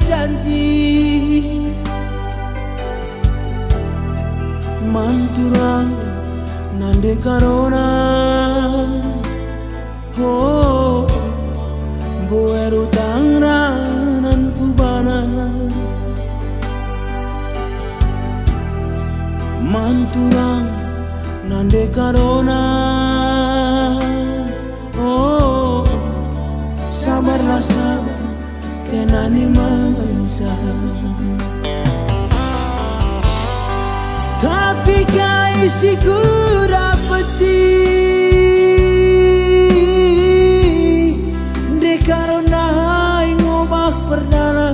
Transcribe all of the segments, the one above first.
janji manturang nande karona oh bueru tangranan kubana manturang nande karona oh sabarlah sabar kenani masa tapi kaisiku dapeti de karena ngobak perdana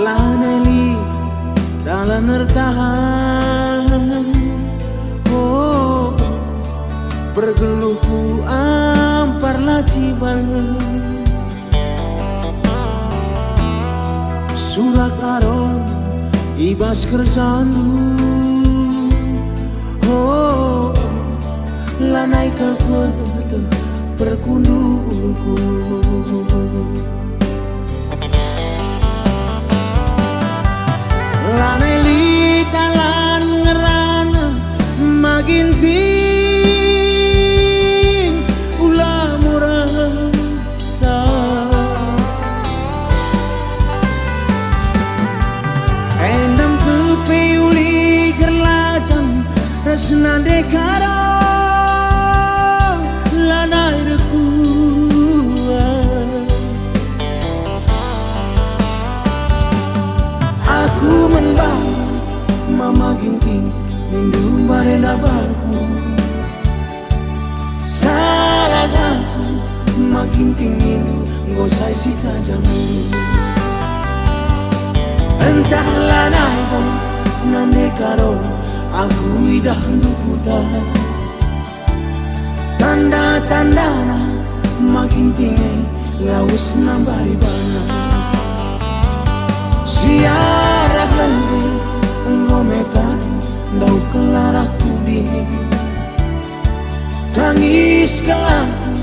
laneli dalam nertahan oh bergeluhku ampar laciban surak aron ibas kerjanu oh lanai kalkun perkundulku lanai litalan ngerana maginting ulah murasa endam kepeuli gerlajam resna dekara lanai rekuan aku menbang mama ginting nindu barena barku salah aku maginting nindu ngosai sika jamu entahlah naiko nande karo aku idah nukuta tanda-tandana magintinge laus nambari bana siarah lagi ngometan dau kelarak kudi tangis kelaku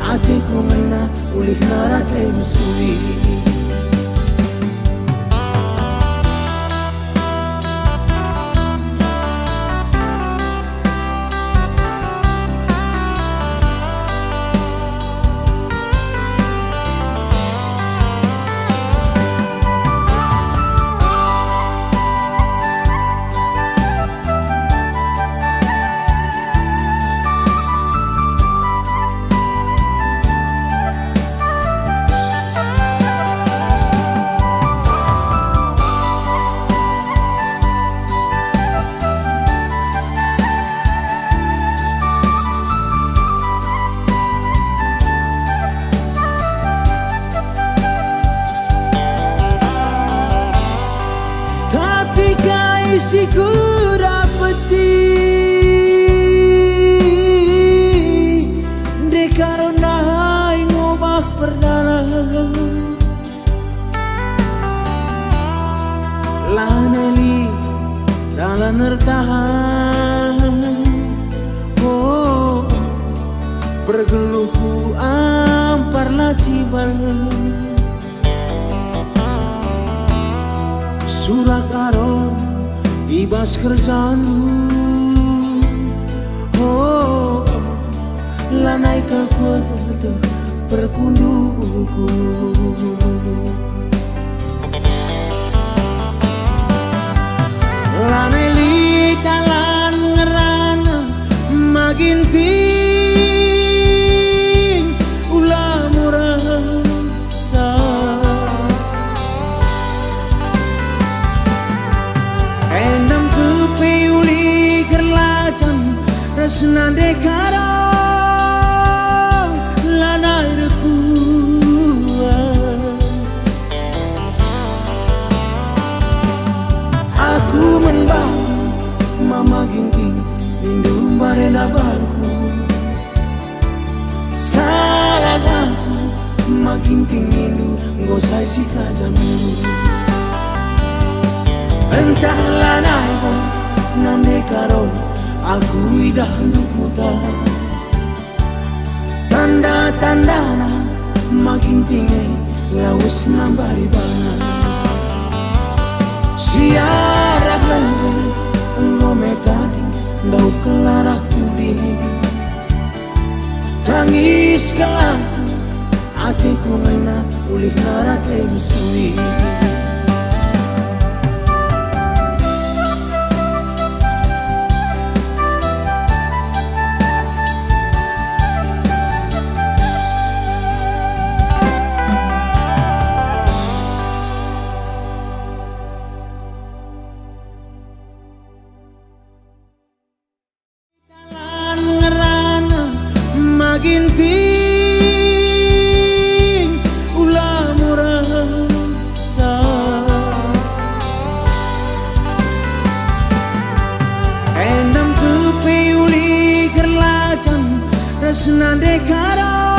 hatiku mena ulih narat lemsuri isiku dapeti de karena ngobak perdana laneli dalam nertahan oh bergeluhku ampar laciban surak aron ibas kerjanu oh lanai kalkuat perkundulku lanai litalan ngerana maginting ulah murasa endam kepeuli gerlajam resna dekara lanai rekuan aku menbang mama ginting lindu barena barku salah aku maginting lindu ngosai sika jamu entahlah naiko nande karo aku idah nukuta tanda-tandana makin tinggi laus nambari bana siarak lagi ngometari ndau kelarak kudi tangis kelaku hatiku ngena ulih narat musui ginting ulah merasa endam kepe uli kerlajan resna dekara